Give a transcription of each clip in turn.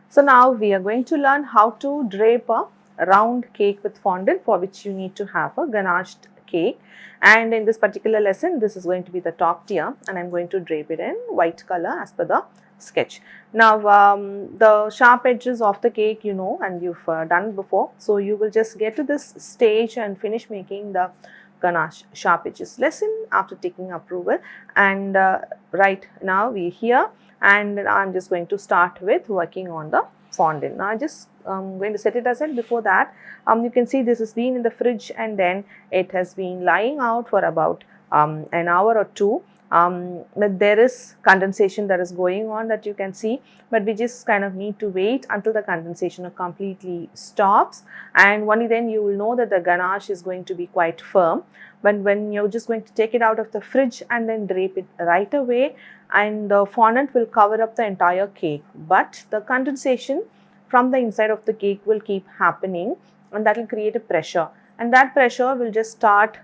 So now we are going to learn how to drape a round cake with fondant, for which you need to have a ganached cake. And in this particular lesson, this is going to be the top tier, and I am going to drape it in white color as per the sketch. Now the sharp edges of the cake you know, and you've done before. So you will just get to this stage and finish making the ganache sharp edges lesson after taking approval. And right now we here, and I'm just going to start with working on the fondant. Now I just going to set it aside. Before that, you can see this has been in the fridge, and then it has been lying out for about an hour or two. But there is condensation that is going on that you can see, but we just kind of need to wait until the condensation completely stops, and only then you will know that the ganache is going to be quite firm. But when you're just going to take it out of the fridge and then drape it right away, and the fondant will cover up the entire cake, but the condensation from the inside of the cake will keep happening, and that will create a pressure, and that pressure will just start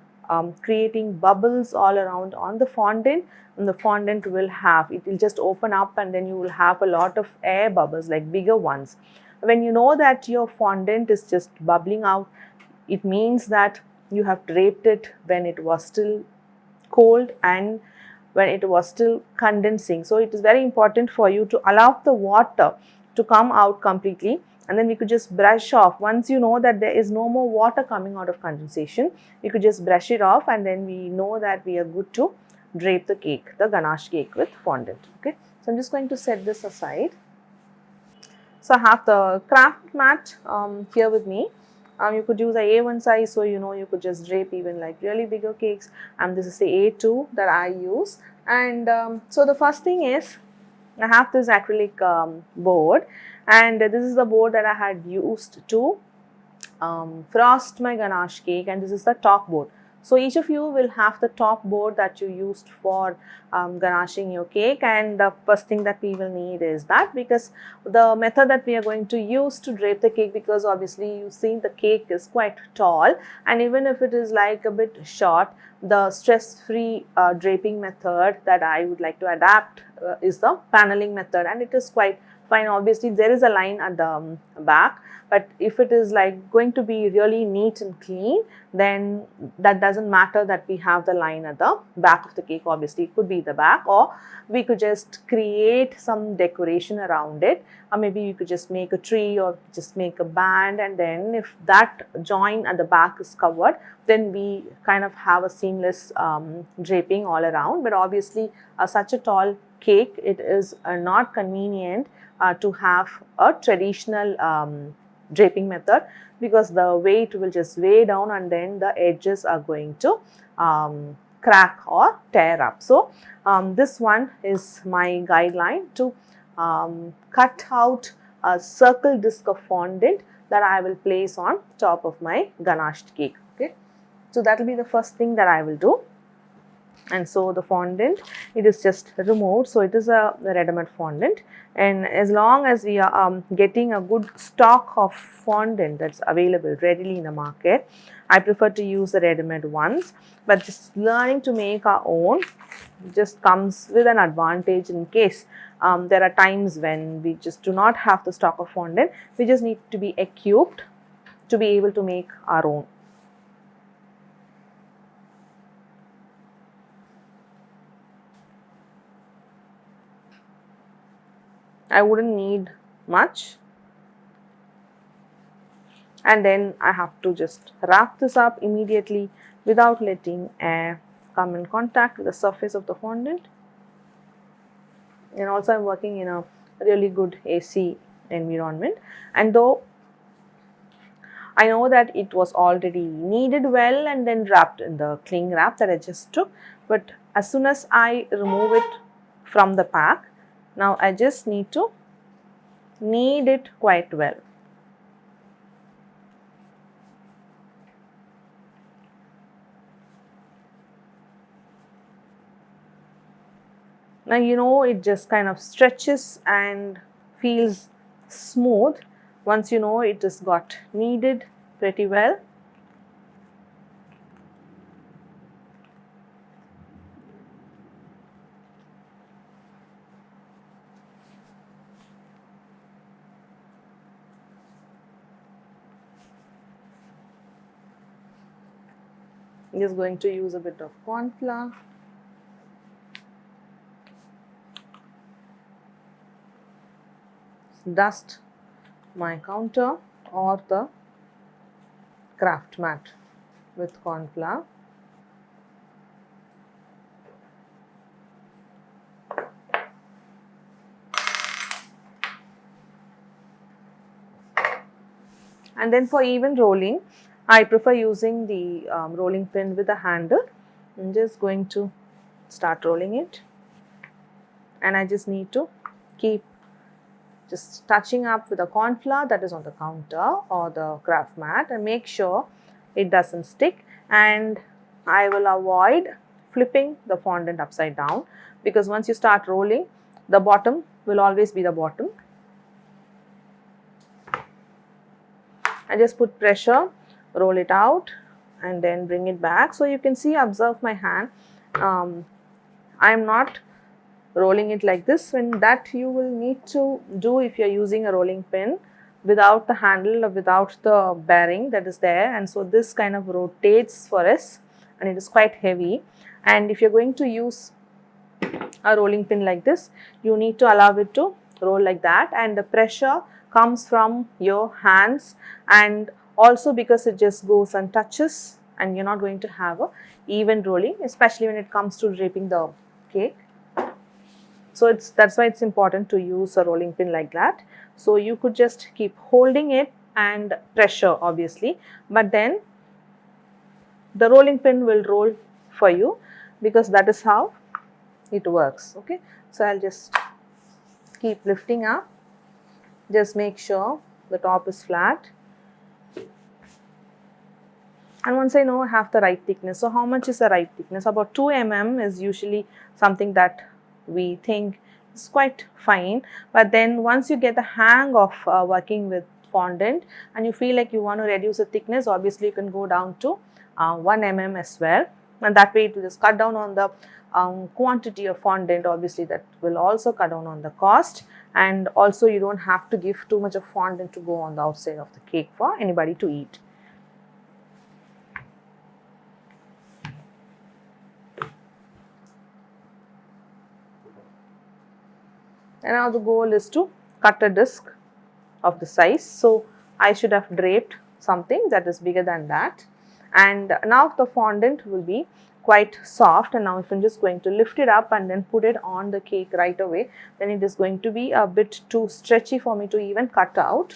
creating bubbles all around on the fondant, and the fondant will just open up, and then you will have a lot of air bubbles, like bigger ones. When you know that your fondant is just bubbling out, it means that you have draped it when it was still cold and when it was still condensing. So it is very important for you to allow the water to come out completely, and then we could just brush off. Once you know that there is no more water coming out of condensation, you could just brush it off, and then we know that we are good to drape the cake, the ganache cake, with fondant. Okay, so I'm just going to set this aside. So I have the craft mat here with me. You could use a A1 size, so you know you could just drape even like really bigger cakes, and this is the A2 that I use. And so the first thing is, I have this acrylic board, and this is the board that I had used to frost my ganache cake, and this is the top board. So each of you will have the top board that you used for ganaching your cake, and the first thing that we will need is that, because the method that we are going to use to drape the cake, because obviously you see the cake is quite tall, and even if it is like a bit short, the stress-free draping method that I would like to adapt is the paneling method, and it is quite fine. Obviously there is a line at the back, but if it is like going to be really neat and clean, then that doesn't matter that we have the line at the back of the cake. Obviously it could be the back, or we could just create some decoration around it, or maybe you could just make a tree or just make a band, and then if that join at the back is covered, then we kind of have a seamless draping all around. But obviously such a tall cake, it is not convenient to have a traditional draping method, because the weight will just weigh down, and then the edges are going to crack or tear up. So this one is my guideline to cut out a circle disc of fondant that I will place on top of my ganached cake. Okay, so that will be the first thing that I will do. And so the fondant, it is just removed. So it is a ready-made fondant, and as long as we are getting a good stock of fondant that's available readily in the market, I prefer to use the ready-made ones. But just learning to make our own just comes with an advantage, in case there are times when we just do not have the stock of fondant. We just need to be equipped to be able to make our own. I wouldn't need much, and then I have to just wrap this up immediately without letting air come in contact with the surface of the fondant. And also I'm working in a really good AC environment, and though I know that it was already kneaded well and then wrapped in the cling wrap that I just took, but as soon as I remove it from the pack, now I just need to knead it quite well. Now you know it just kind of stretches and feels smooth once you know it has got kneaded pretty well. I'm just going to use a bit of corn flour. Dust my counter or the craft mat with corn flour. And then for even rolling, I prefer using the rolling pin with a handle. I'm just going to start rolling it, and I just need to keep just touching up with the corn flour that is on the counter or the craft mat, and make sure it doesn't stick. And I will avoid flipping the fondant upside down, because once you start rolling, the bottom will always be the bottom. I just put pressure, roll it out, and then bring it back. So you can see, observe my hand. I am not rolling it like this. When that you will need to do if you are using a rolling pin without the handle or without the bearing that is there. And so this kind of rotates for us, and it is quite heavy. And if you are going to use a rolling pin like this, you need to allow it to roll like that, and the pressure comes from your hands, and also because it just goes and touches, and you're not going to have a even rolling, especially when it comes to draping the cake. So that's why it's important to use a rolling pin like that. So you could just keep holding it and pressure, obviously, but then the rolling pin will roll for you, because that is how it works. Okay, so I'll just keep lifting up. Just make sure the top is flat, and once I know I have the right thickness. So how much is the right thickness? About 2 mm is usually something that we think is quite fine, but then once you get the hang of working with fondant and you feel like you want to reduce the thickness, obviously you can go down to 1 mm as well, and that way it will just cut down on the quantity of fondant. Obviously that will also cut down on the cost, and also you don't have to give too much of fondant to go on the outside of the cake for anybody to eat. And now the goal is to cut a disc of the size. So I should have draped something that is bigger than that, and now the fondant will be quite soft. And now if I'm just going to lift it up and then put it on the cake right away, then it is going to be a bit too stretchy for me to even cut out.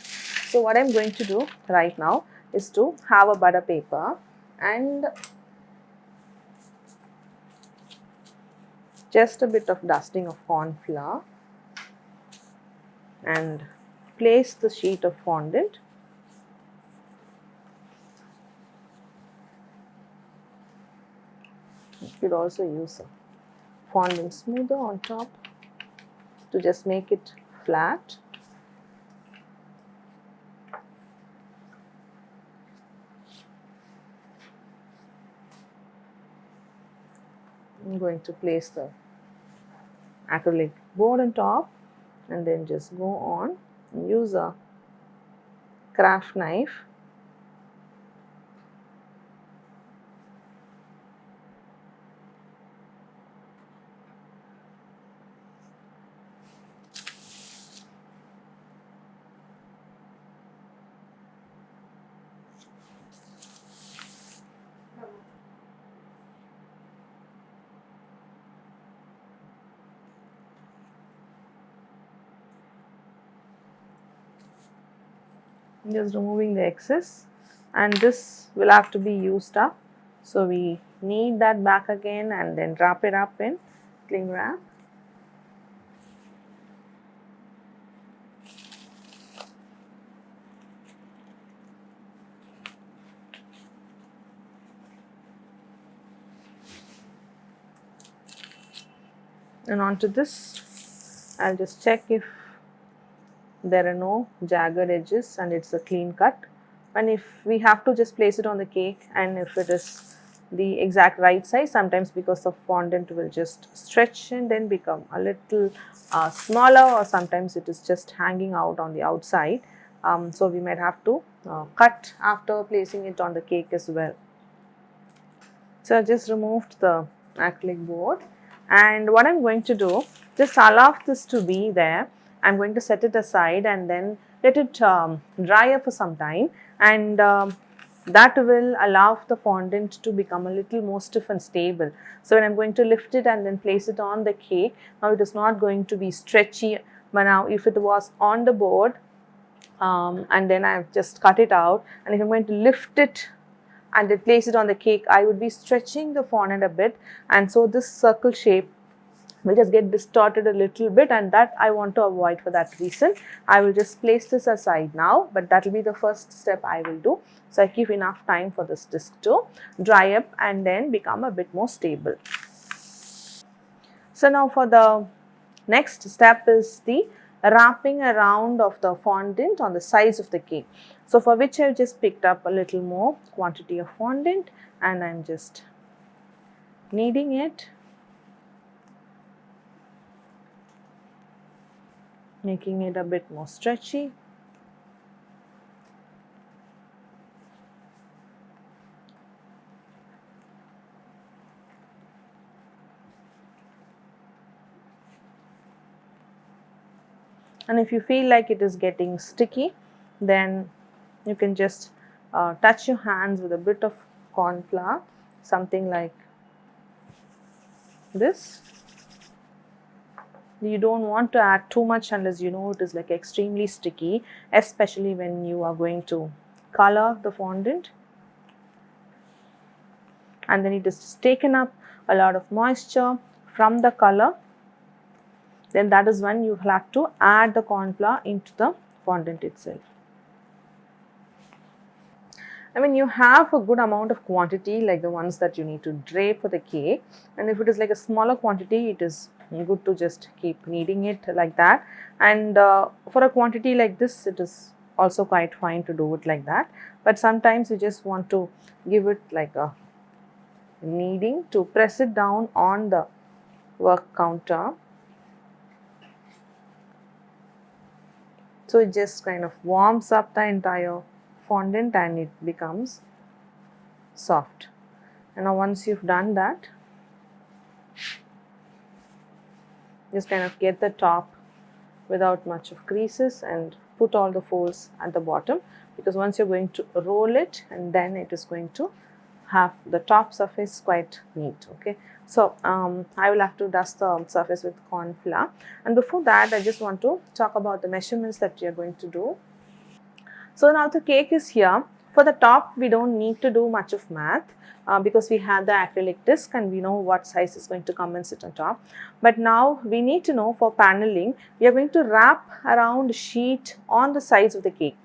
So what I'm going to do right now is to have a butter paper and just a bit of dusting of corn flour, and place the sheet of fondant. You could also use a fondant smoother on top to just make it flat. I'm going to place the acrylic board on top, and then just go on and use a craft knife just removing the excess, and this will have to be used up, so we need that back again, and then wrap it up in cling wrap. And onto this, I'll just check if there are no jagged edges and it's a clean cut. And if we have to just place it on the cake, and if it is the exact right size, sometimes because the fondant will just stretch and then become a little smaller, or sometimes it is just hanging out on the outside. So we might have to cut after placing it on the cake as well. So I just removed the acrylic board, and what I'm going to do, just allow this to be there. I'm going to set it aside and then let it dry up for some time, and that will allow the fondant to become a little more stiff and stable. So when I'm going to lift it and then place it on the cake, now it is not going to be stretchy. But now if it was on the board and then I've just cut it out, and if I'm going to lift it and then place it on the cake, I would be stretching the fondant a bit, and so this circle shape will just get distorted a little bit, and that I want to avoid. For that reason, I will just place this aside now, but that will be the first step I will do. So I keep enough time for this disc to dry up and then become a bit more stable. So now for the next step is the wrapping around of the fondant on the sides of the cake. So for which I have just picked up a little more quantity of fondant, and I am just kneading it, making it a bit more stretchy. And if you feel like it is getting sticky, then you can just touch your hands with a bit of corn flour, something like this. You don't want to add too much unless you know it is like extremely sticky, especially when you are going to color the fondant, and then it is taken up a lot of moisture from the color. Then that is when you have to add the corn flour into the fondant itself. I mean, you have a good amount of quantity like the ones that you need to drape for the cake, and if it is like a smaller quantity, it is good to just keep kneading it like that. And for a quantity like this, it is also quite fine to do it like that. But sometimes you just want to give it like a kneading to press it down on the work counter. So it just kind of warms up the entire fondant and it becomes soft. And now once you've done that, just kind of get the top without much of creases and put all the folds at the bottom, because once you're going to roll it, and then it is going to have the top surface quite neat. Okay, so I will have to dust the surface with corn flour, and before that I just want to talk about the measurements that we are going to do. So now the cake is here. For the top, we don't need to do much of math because we have the acrylic disc and we know what size is going to come and sit on top. But now we need to know for paneling, we are going to wrap around sheet on the sides of the cake.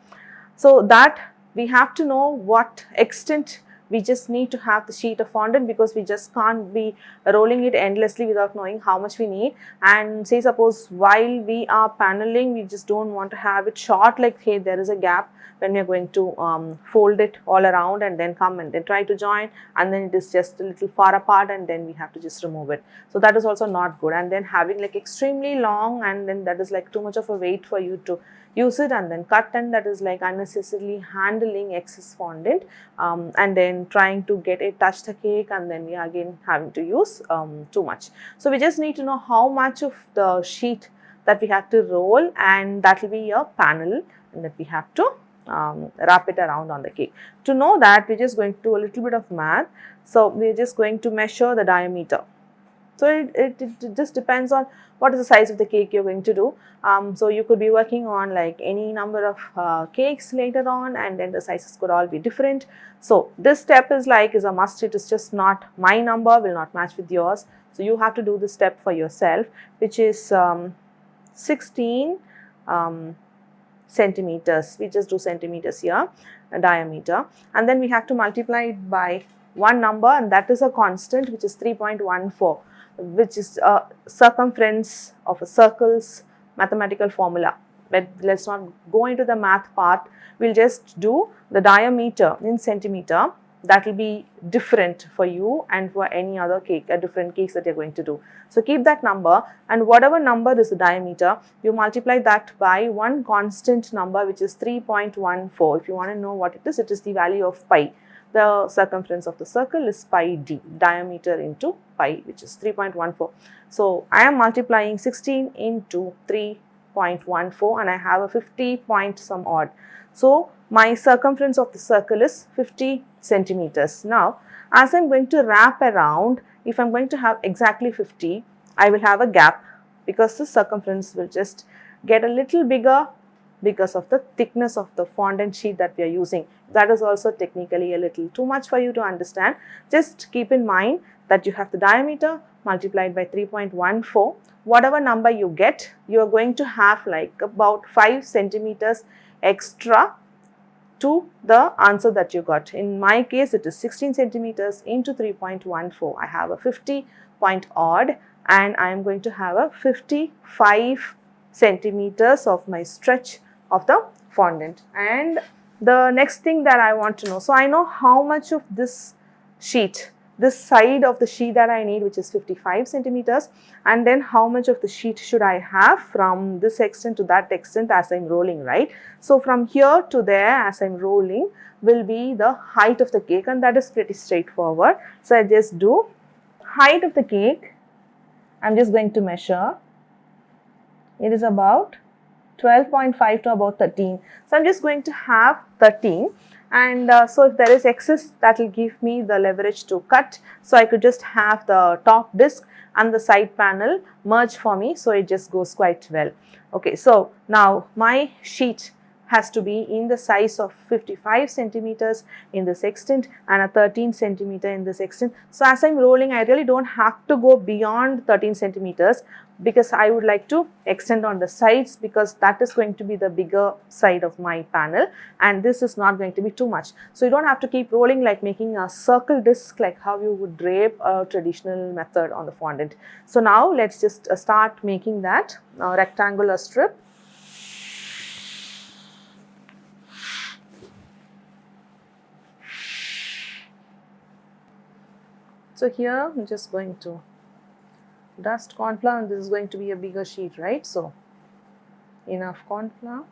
So that we have to know what extent we just need to have the sheet of fondant, because we just can't be rolling it endlessly without knowing how much we need. And say suppose while we are paneling, we just don't want to have it short, like hey, there is a gap when we are going to fold it all around and then come and then try to join, and then it is just a little far apart and then we have to just remove it. So that is also not good. And then having like extremely long, and then that is like too much of a weight for you to use it, and then cut, and that is like unnecessarily handling excess fondant and then trying to get it touch the cake, and then we are again having to use too much. So we just need to know how much of the sheet that we have to roll, and that will be a panel, and that we have to wrap it around on the cake. To know that, we're just going to do a little bit of math. So we're just going to measure the diameter. So it just depends on what is the size of the cake you're going to do. So you could be working on like any number of cakes later on, and then the sizes could all be different. So this step is a must. It is just not my number, will not match with yours. So you have to do this step for yourself, which is 16 centimeters. We just do centimeters here, diameter, and then we have to multiply it by one number, and that is a constant, which is 3.14, which is a circumference of a circle's mathematical formula. But let's not go into the math part. We'll just do the diameter in centimeter. That will be different for you and for any other cake, different cakes that you're going to do. So keep that number, and whatever number is the diameter, you multiply that by one constant number, which is 3.14. If you want to know what it is the value of pi. the circumference of the circle is pi d, diameter into pi, which is 3.14. So I am multiplying 16 into 3.14 and I have a 50 point some odd. So my circumference of the circle is 50 centimeters. Now as I am going to wrap around, if I am going to have exactly 50, I will have a gap because the circumference will just get a little bigger because of the thickness of the fondant sheet that we are using. That is also technically a little too much for you to understand. Just keep in mind that you have the diameter multiplied by 3.14. Whatever number you get, you are going to have like about 5 centimeters extra to the answer that you got. In my case, it is 16 centimeters into 3.14. I have a 50 point odd and I am going to have a 55 centimeters of my stretch of the fondant. And the next thing that I want to know, so I know how much of this sheet, this side of the sheet that I need, which is 55 centimeters, and then how much of the sheet should I have from this extent to that extent as I am rolling, right? So from here to there as I am rolling will be the height of the cake, and that is pretty straightforward. So I just do height of the cake, I am just going to measure, it is about 12.5 to about 13. So I am just going to have 13, and so if there is excess, that will give me the leverage to cut. So I could just have the top disc and the side panel merge for me, so it just goes quite well. Okay, so now my sheet has to be in the size of 55 centimeters in this extent and a 13 centimeter in this extent. So as I am rolling, I really don't have to go beyond 13 centimeters because I would like to extend on the sides, because that is going to be the bigger side of my panel and this is not going to be too much. So you don't have to keep rolling like making a circle disc like how you would drape a traditional method on the fondant. So now let's just start making that rectangular strip. So here I'm just going to dust corn flour, and this is going to be a bigger sheet, right? So enough corn flour.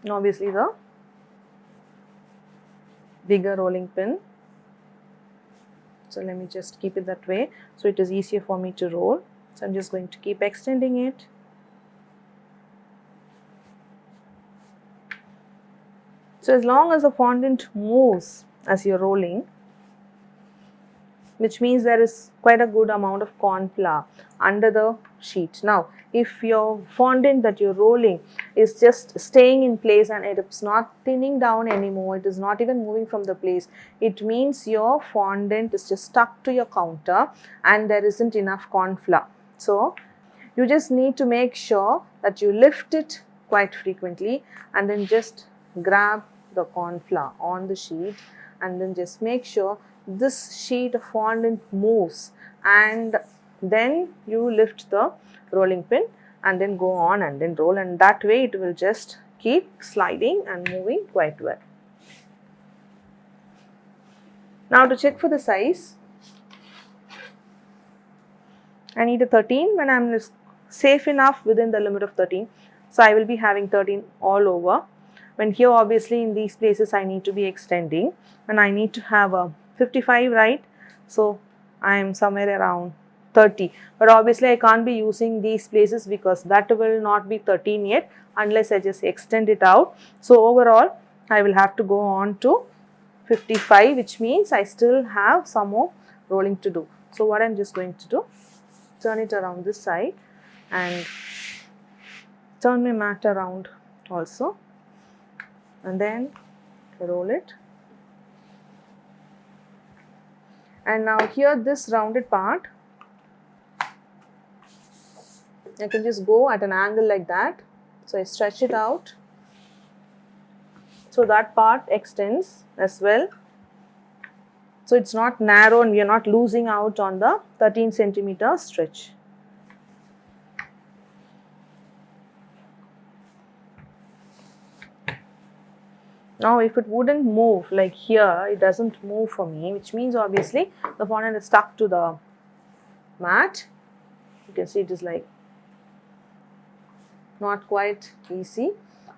And obviously the bigger rolling pin. So let me just keep it that way so it is easier for me to roll. So I'm just going to keep extending it. So as long as the fondant moves as you're rolling, which means there is quite a good amount of corn flour under the sheet. Now, if your fondant that you're rolling is just staying in place and it is not thinning down anymore, it is not even moving from the place, it means your fondant is just stuck to your counter and there isn't enough corn flour. So you just need to make sure that you lift it quite frequently and then just grab the corn flour on the sheet and then just make sure this sheet of fondant moves, and then you lift the rolling pin and then go on and then roll, and that way it will just keep sliding and moving quite well. Now to check for the size, I need a 13 when I am safe enough within the limit of 13. So I will be having 13 all over. When here obviously in these places I need to be extending and I need to have a 55, right? So I am somewhere around 30, but obviously I can't be using these places because that will not be 13 yet unless I just extend it out. So overall I will have to go on to 55, which means I still have some more rolling to do. So what I'm just going to do, turn it around this side and turn my mat around also, and then roll it. And now here this rounded part, I can just go at an angle like that. So I stretch it out so that part extends as well. So it's not narrow and we are not losing out on the 13 centimeter stretch. Now if it wouldn't move like here, it doesn't move for me, which means obviously the fondant is stuck to the mat. You can see it is like not quite easy.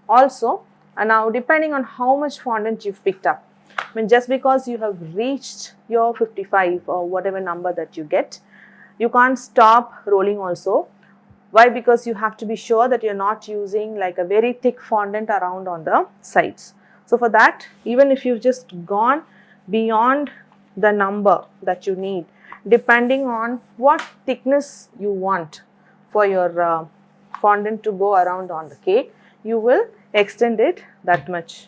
Also, now depending on how much fondant you've picked up, I mean, just because you have reached your 55 or whatever number that you get, you can't stop rolling also. Why? Because you have to be sure that you're not using like a very thick fondant around on the sides. So for that, even if you've just gone beyond the number that you need, depending on what thickness you want for your fondant to go around on the cake, you will extend it that much.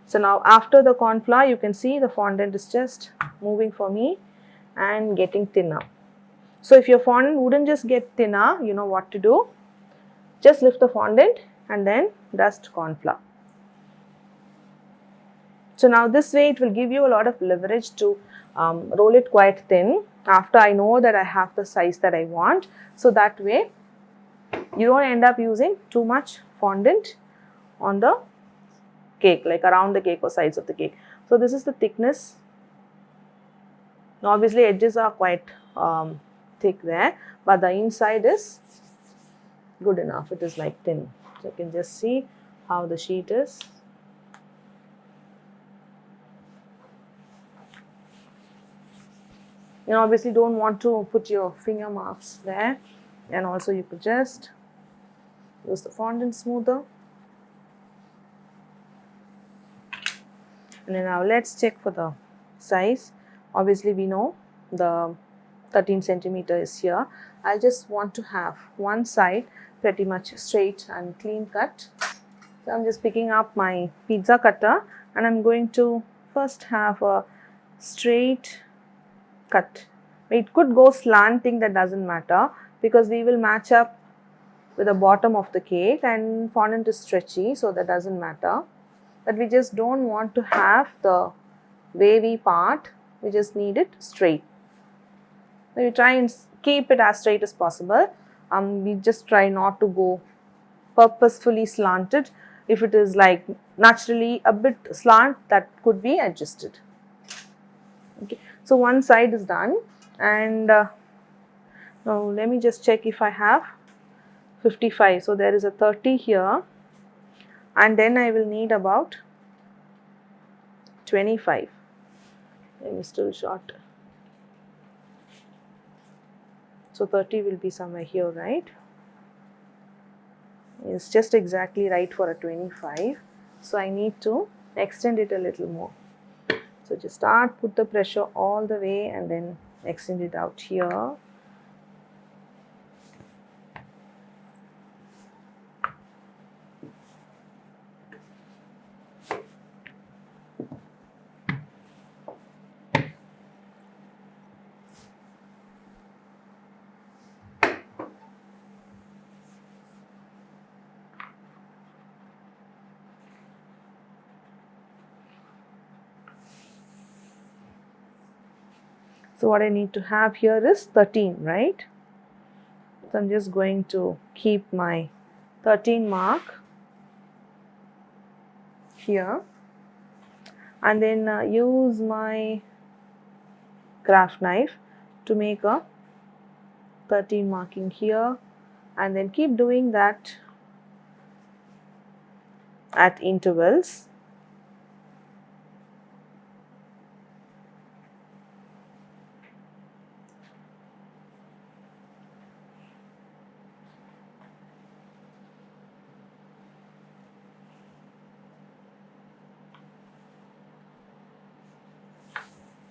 So now after the corn flour, you can see the fondant is just moving for me and getting thinner. So if your fondant wouldn't just get thinner, you know what to do. Just lift the fondant and then dust corn flour. So now this way it will give you a lot of leverage to roll it quite thin after I know that I have the size that I want. So that way you don't end up using too much fondant on the cake, like around the cake or sides of the cake. So this is the thickness. Now obviously edges are quite thick there, but the inside is good enough. It is like thin. So you can just see how the sheet is. You obviously don't want to put your finger marks there, and also you could just use the fondant smoother. And then now let's check for the size. Obviously we know the 13 centimeter is here. I just want to have one side pretty much straight and clean cut. So I'm just picking up my pizza cutter and I'm going to first have a straight cut. It could go slanting, that doesn't matter, because we will match up with the bottom of the cake and fondant is stretchy, so that doesn't matter. But we just don't want to have the wavy part, we just need it straight. So you try and keep it as straight as possible. We just try not to go purposefully slanted. If it is like naturally a bit slant, that could be adjusted. Okay, so one side is done, and now let me just check if I have 55. So there is a 30 here, and then I will need about 25. I'm still short. So 30 will be somewhere here, right? It's just exactly right for a 25. So I need to extend it a little more. So just start, put the pressure all the way and then extend it out here. So what I need to have here is 13, right? So I'm just going to keep my 13 mark here and then use my craft knife to make a 13 marking here, and then keep doing that at intervals.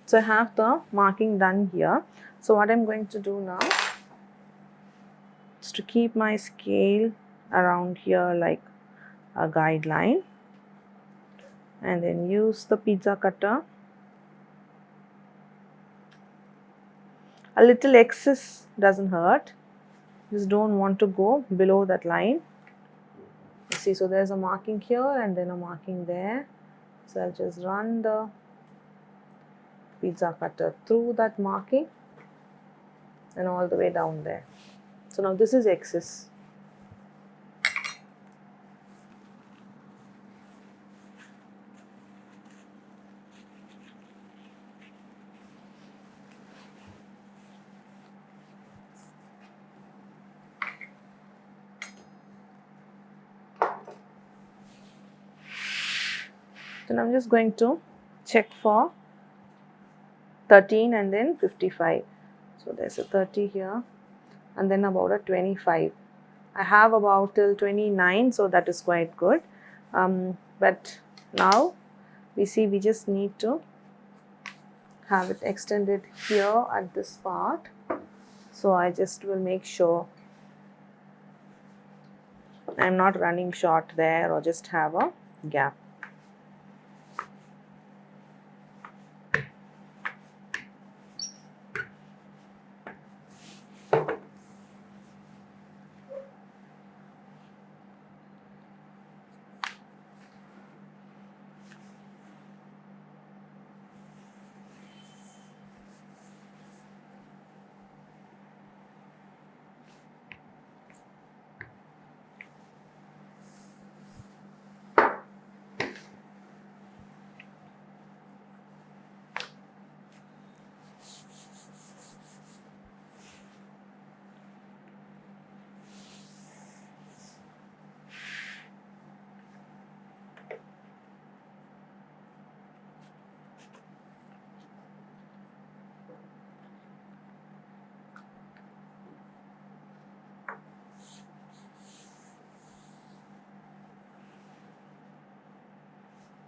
So I have the marking done here. So what I'm going to do now is to keep my scale around here like a guideline, and then use the pizza cutter. A little excess doesn't hurt, just don't want to go below that line. See, so there's a marking here and then a marking there. So I'll just run the pizza cutter through that marking and all the way down there. So now this is excess. So now I'm just going to check for 13 and then 55. So there's a 30 here and then about a 25. I have about till 29, so that is quite good. But now we see we just need to have it extended here at this part. So I just will make sure I'm not running short there or just have a gap.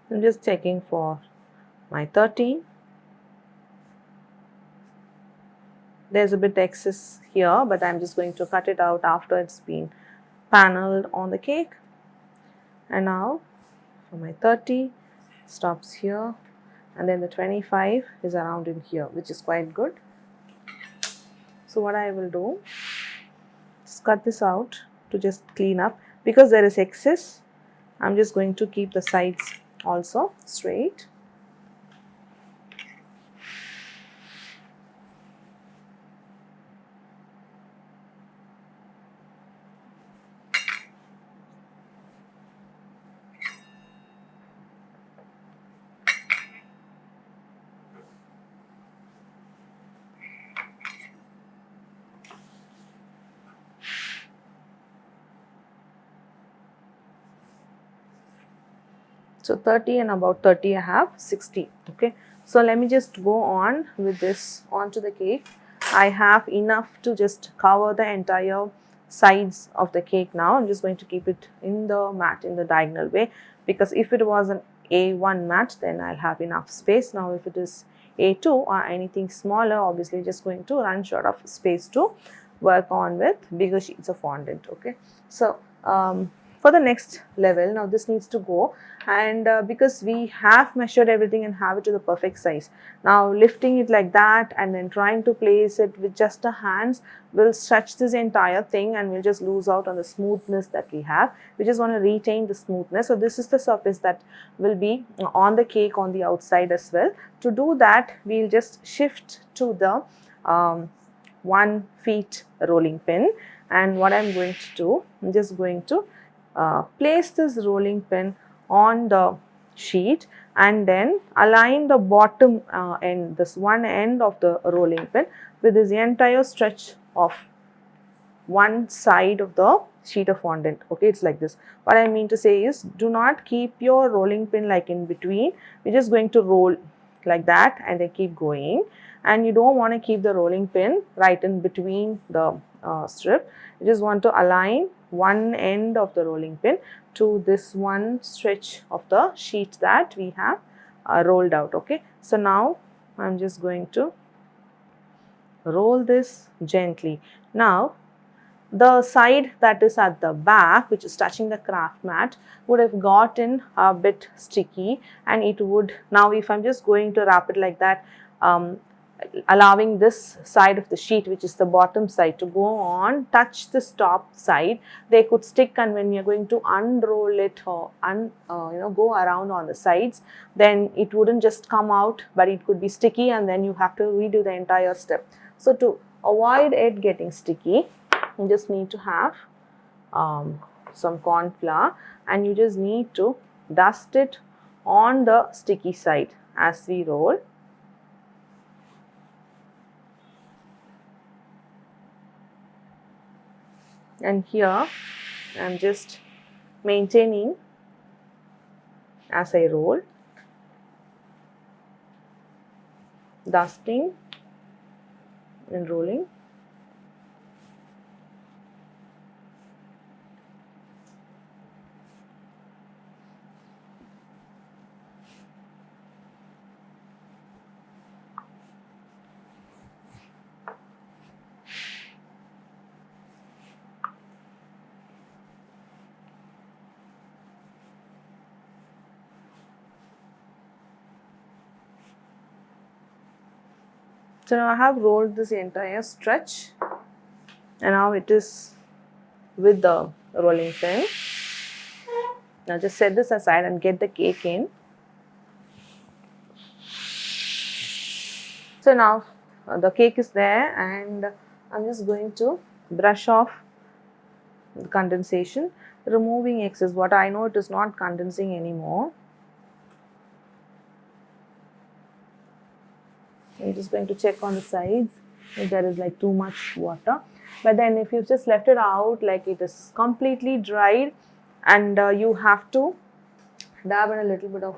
I'm just checking for my 13. There's a bit excess here, but I'm just going to cut it out after it's been paneled on the cake. And now for my 30 stops here, and then the 25 is around in here, which is quite good. So what I will do is cut this out to just clean up. Because there is excess, I'm just going to keep the sides also straight. So 30 and about 30 I have 60. Okay, so let me just go on with this onto the cake. I have enough to just cover the entire sides of the cake now. I'm just going to keep it in the mat in the diagonal way, because if it was an A1 mat, then I'll have enough space. Now if it is A2 or anything smaller, obviously just going to run short of space to work on with bigger sheets of fondant. Okay, so for the next level, now this needs to go, and because we have measured everything and have it to the perfect size, now lifting it like that and then trying to place it with just the hands will stretch this entire thing and we'll just lose out on the smoothness that we have. We just want to retain the smoothness. So this is the surface that will be on the cake on the outside as well. To do that, we'll just shift to the 1 feet rolling pin, and what I'm going to do, I'm just going to place this rolling pin on the sheet and then align the bottom end, this one end of the rolling pin with this entire stretch of one side of the sheet of fondant. Okay, it's like this. What I mean to say is, do not keep your rolling pin like in between. We're just going to roll like that and then keep going, and you don't want to keep the rolling pin right in between the strip. You just want to align one end of the rolling pin to this one stretch of the sheet that we have rolled out. Okay, so now I'm just going to roll this gently. Now the side that is at the back, which is touching the craft mat, would have gotten a bit sticky, and it would, now if I'm just going to wrap it like that, allowing this side of the sheet, which is the bottom side, to go on touch this top side, they could stick, and when you're going to unroll it or go around on the sides, then it wouldn't just come out, but it could be sticky, and then you have to redo the entire step. So to avoid it getting sticky, you just need to have some corn flour, and you just need to dust it on the sticky side as we roll. And here I am just maintaining as I roll. dusting and rolling. So now I have rolled this entire stretch, and now it is with the rolling pin. Now just set this aside and get the cake in. So now the cake is there, and I'm just going to brush off the condensation, removing excess water. I know it is not condensing anymore. I'm just going to check on the sides if there is like too much water. But then if you just left it out, like it is completely dried, and you have to dab in a little bit of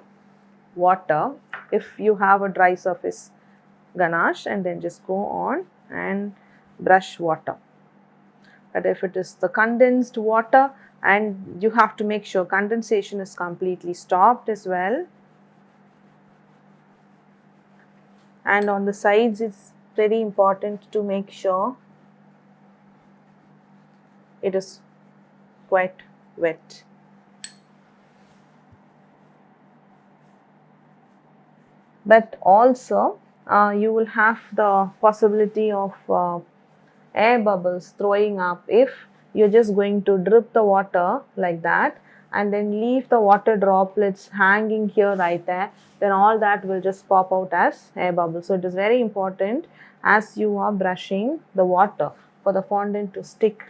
water if you have a dry surface ganache, and then just go on and brush water. But if it is the condensed water, and you have to make sure condensation is completely stopped as well. And on the sides, it's very important to make sure it is quite wet. But also you will have the possibility of air bubbles throwing up if you're just going to drip the water like that and then leave the water droplets hanging here right there, then all that will just pop out as air bubbles. So it is very important as you are brushing the water for the fondant to stick,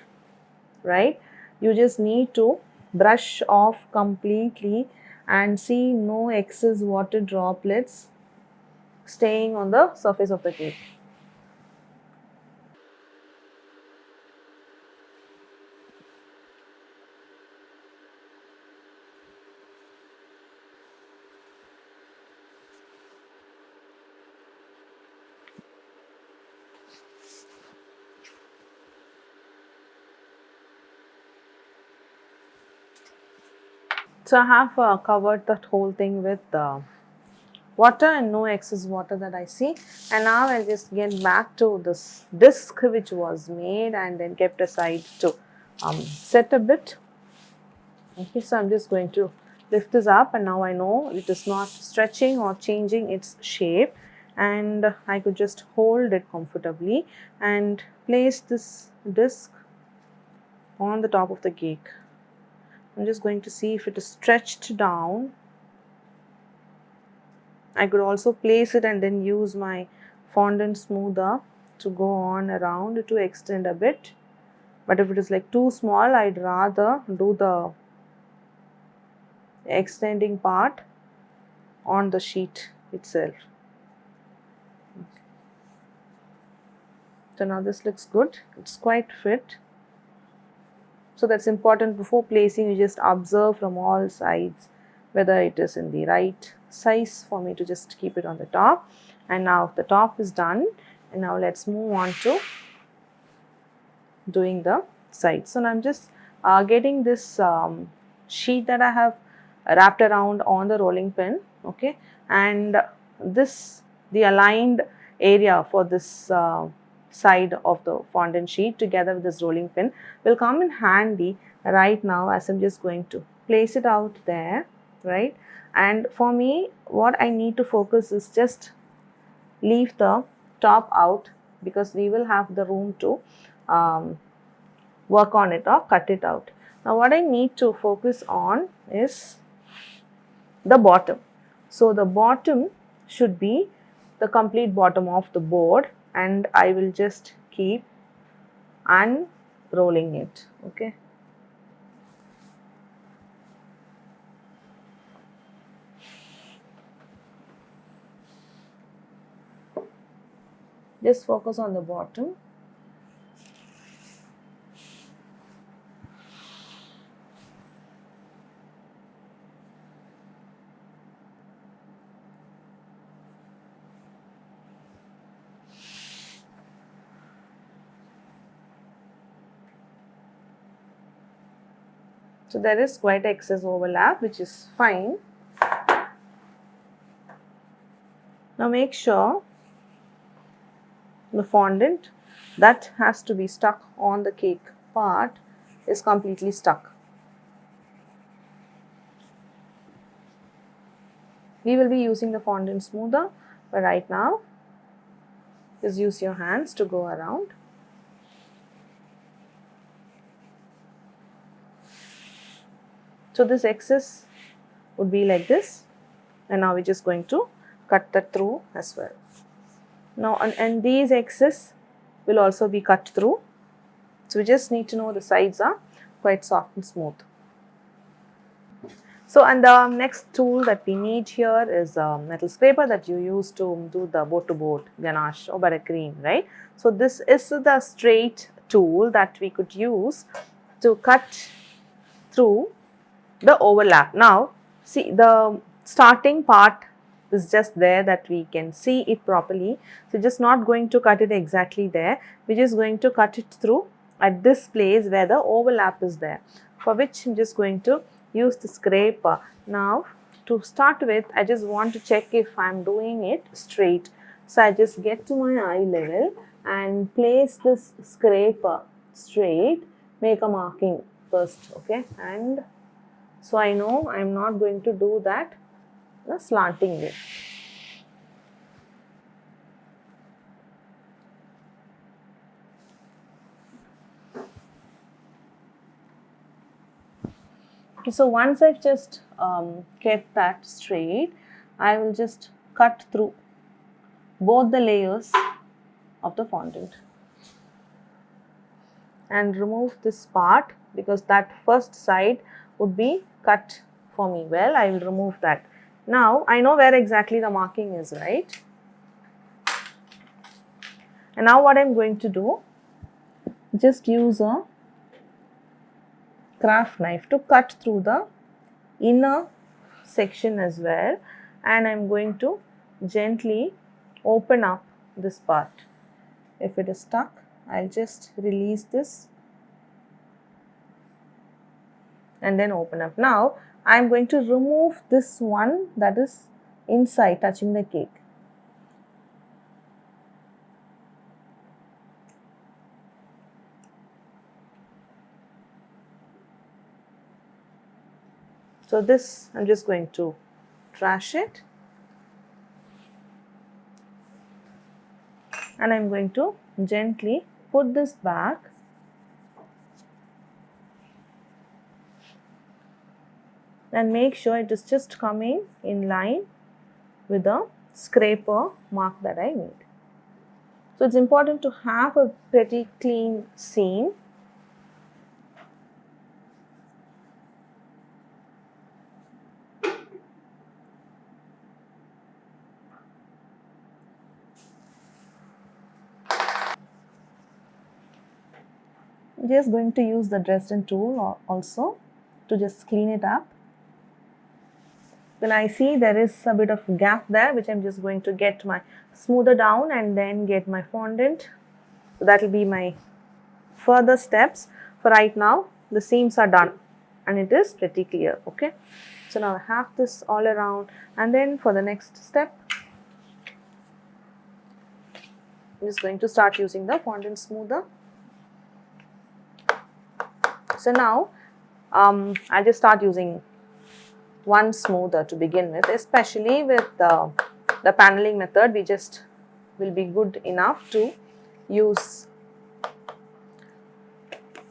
right? You just need to brush off completely and see no excess water droplets staying on the surface of the cake. So I have covered that whole thing with water and no excess water that I see. And now I'll just get back to this disc which was made and then kept aside to set a bit. Okay, so I'm just going to lift this up, and now I know it is not stretching or changing its shape, and I could just hold it comfortably and place this disc on the top of the cake. I'm just going to see if it is stretched down. I could also place it and then use my fondant smoother to go on around to extend a bit. But if it is like too small, I'd rather do the extending part on the sheet itself. So now this looks good. It's quite fit. So that's important. Before placing, you just observe from all sides whether it is in the right size for me to just keep it on the top. And now the top is done, and now let's move on to doing the sides. So now I'm just getting this sheet that I have wrapped around on the rolling pin, okay, and this the aligned area for this side of the fondant sheet together with this rolling pin will come in handy right now, as I'm just going to place it out there, right? And for me, what I need to focus is just leave the top out, because we will have the room to work on it or cut it out. Now what I need to focus on is the bottom. So the bottom should be the complete bottom of the board, and I will just keep unrolling it, okay. Just focus on the bottom. So there is quite excess overlap, which is fine. Now make sure the fondant that has to be stuck on the cake part is completely stuck. We will be using the fondant smoother, but right now just use your hands to go around. So this excess would be like this, and now we're just going to cut that through as well. Now and these excess will also be cut through. So we just need to know the sides are quite soft and smooth. So and the next tool that we need here is a metal scraper that you use to do the boat to boat ganache or buttercream, right? So this is the straight tool that we could use to cut through the overlap. Now see, the starting part is just there that we can see it properly. So just not going to cut it exactly there, we're just going to cut it through at this place where the overlap is there, for which I'm just going to use the scraper. Now to start with, I just want to check if I'm doing it straight. So I just get to my eye level and place this scraper straight, make a marking first, okay, and so I know I'm not going to do that in a slanting way. Okay, so once I've just kept that straight, I will just cut through both the layers of the fondant and remove this part, because that first side would be cut for me. Well, I will remove that. Now I know where exactly the marking is, right? And now what I'm going to do, just use a craft knife to cut through the inner section as well, and I'm going to gently open up this part. If it is stuck, I'll just release this and then open up. Now I'm going to remove this one that is inside touching the cake. So this, I'm just going to trash it, and I'm going to gently put this back and make sure it is just coming in line with the scraper mark that I made. So it's important to have a pretty clean seam. I'm just going to use the Dresden tool also to just clean it up. Then I see there is a bit of gap there, which I'm just going to get my smoother down and then get my fondant. So that will be my further steps. For right now, the seams are done and it is pretty clear, okay. So now I have this all around, and then for the next step, I'm just going to start using the fondant smoother. So now I'll just start using one smoother to begin with, especially with the paneling method. We just will be good enough to use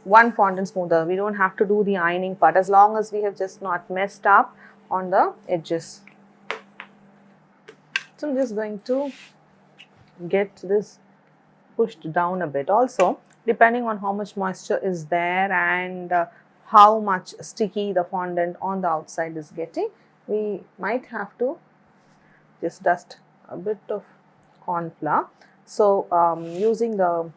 one fondant smoother. We don't have to do the ironing part, as long as we have just not messed up on the edges. So I'm just going to get this pushed down a bit. Also, depending on how much moisture is there and how much sticky the fondant on the outside is getting, we might have to just dust a bit of corn flour. So using the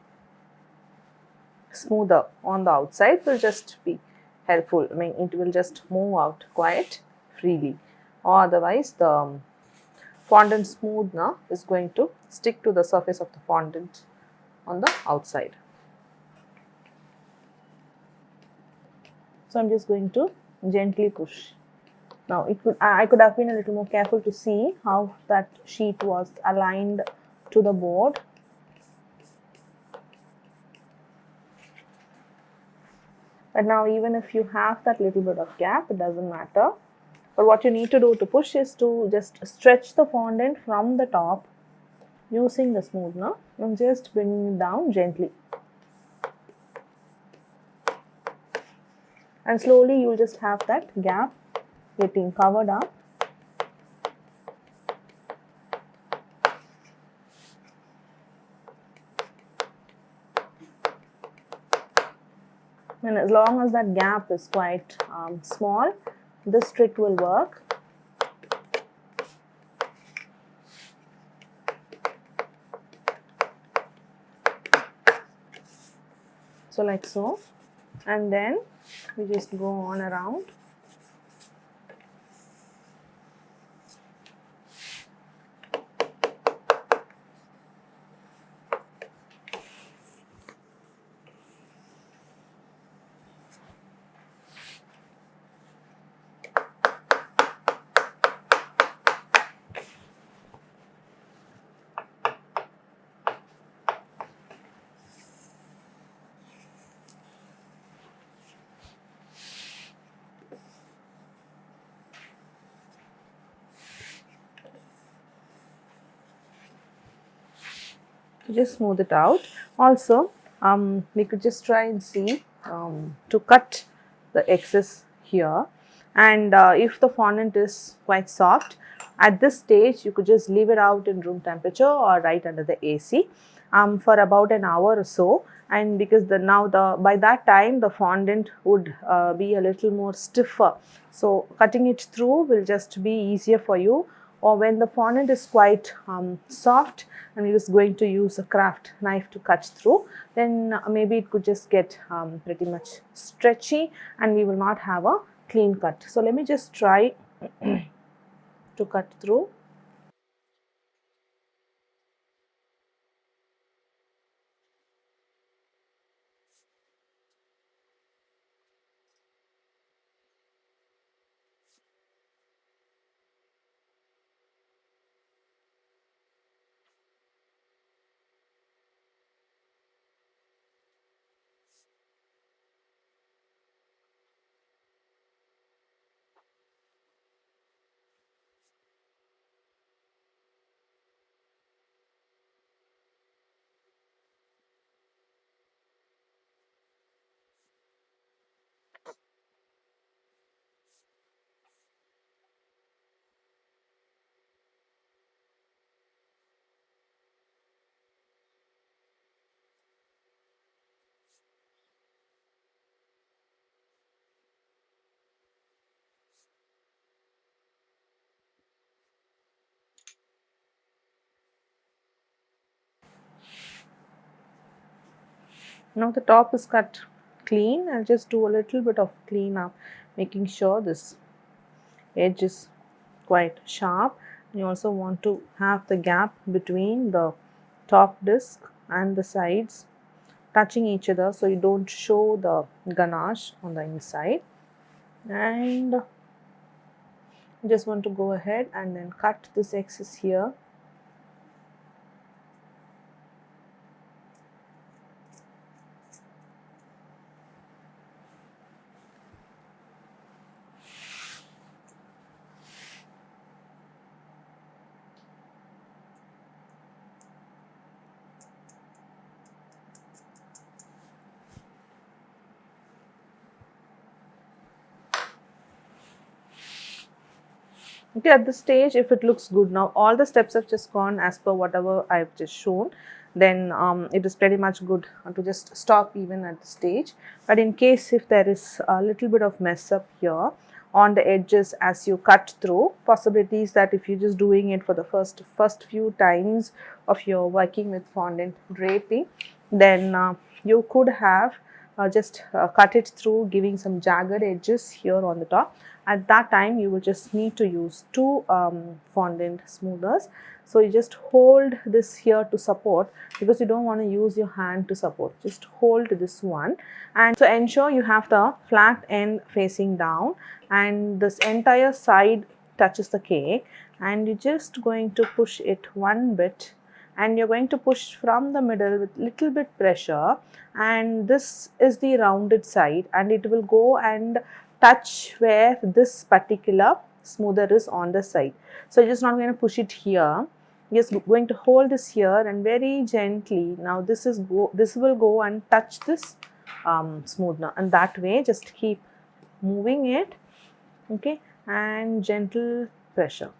smoother on the outside will just be helpful. I mean, it will just move out quite freely, or otherwise the fondant smoother is going to stick to the surface of the fondant on the outside. So I'm just going to gently push. Now I could have been a little more careful to see how that sheet was aligned to the board. But now even if you have that little bit of gap, it doesn't matter. But what you need to do to push is to just stretch the fondant from the top using the smoothner and just bringing it down gently. And slowly you'll just have that gap getting covered up. And as long as that gap is quite small, this trick will work. So like so, and then we just go on around. Just smooth it out. Also, we could just try and see to cut the excess here. And if the fondant is quite soft, at this stage you could just leave it out in room temperature or right under the AC for about an hour or so. And because by that time the fondant would be a little more stiffer, so cutting it through will just be easier for you. Or when the fondant is quite soft and you're just going to use a craft knife to cut through, then maybe it could just get pretty much stretchy and we will not have a clean cut. So let me just try to cut through. Now the top is cut clean. I'll just do a little bit of clean up, making sure this edge is quite sharp. You also want to have the gap between the top disc and the sides touching each other so you don't show the ganache on the inside. And I just want to go ahead and then cut this excess here. Okay, at this stage, if it looks good, now all the steps have just gone as per whatever I've just shown, then it is pretty much good to just stop even at the stage. But in case if there is a little bit of mess up here on the edges as you cut through, possibilities that if you're just doing it for the first few times of your working with fondant draping, then you could have just cut it through, giving some jagged edges here on the top. At that time you will just need to use two fondant smoothers. So you just hold this here to support, because you don't want to use your hand to support. Just hold this one, and so ensure you have the flat end facing down and this entire side touches the cake, and you're just going to push it one bit, and you're going to push from the middle with little bit pressure, and this is the rounded side, and it will go and touch where this particular smoother is on the side. So you're just not going to push it here, you're just going to hold this here and very gently, now this will go and touch this smoother, and that way just keep moving it, okay, and gentle pressure.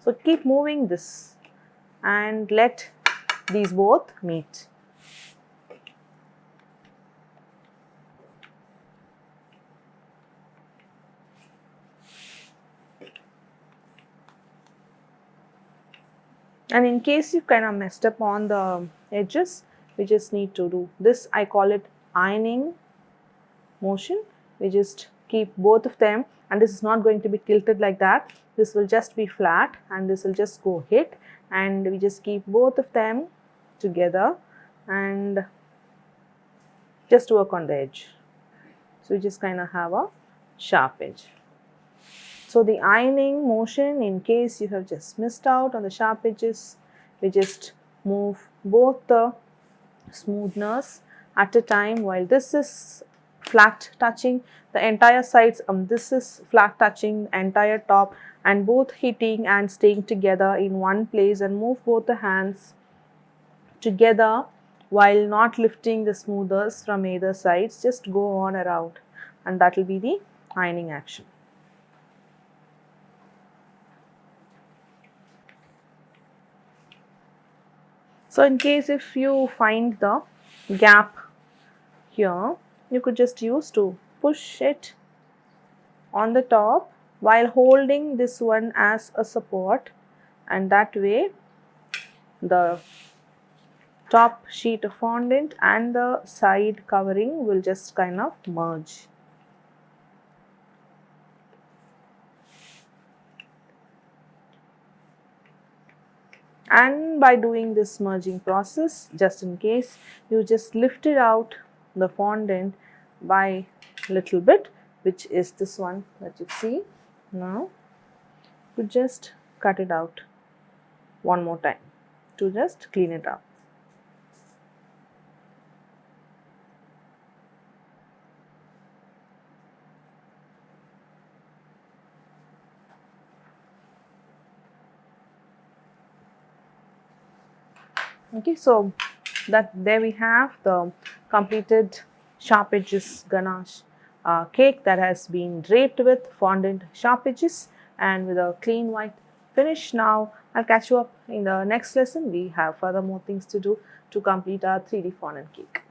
So keep moving this and let these both meet. And in case you kind of messed up on the edges, we just need to do this. I call it ironing motion. We just keep both of them, and this is not going to be tilted like that. This will just be flat and this will just go hit, and we just keep both of them together and just work on the edge. So we just kind of have a sharp edge. So the ironing motion, in case you have just missed out on the sharp edges, we just move both the smoothness at a time. While this is flat touching the entire sides, this is flat touching the entire top, and both hitting and staying together in one place, and move both the hands together while not lifting the smoothers from either sides. Just go on around, and that will be the ironing action. So in case if you find the gap here, you could just use to push it on the top while holding this one as a support, and that way the top sheet of fondant and the side covering will just kind of merge. And by doing this merging process, just in case you just lifted out the fondant by little bit, which is this one that you see now, you just cut it out one more time to just clean it up. Okay, so that there we have the completed sharp edges ganache cake that has been draped with fondant sharp edges and with a clean white finish. Now I'll catch you up in the next lesson. We have further more things to do to complete our 3D fondant cake.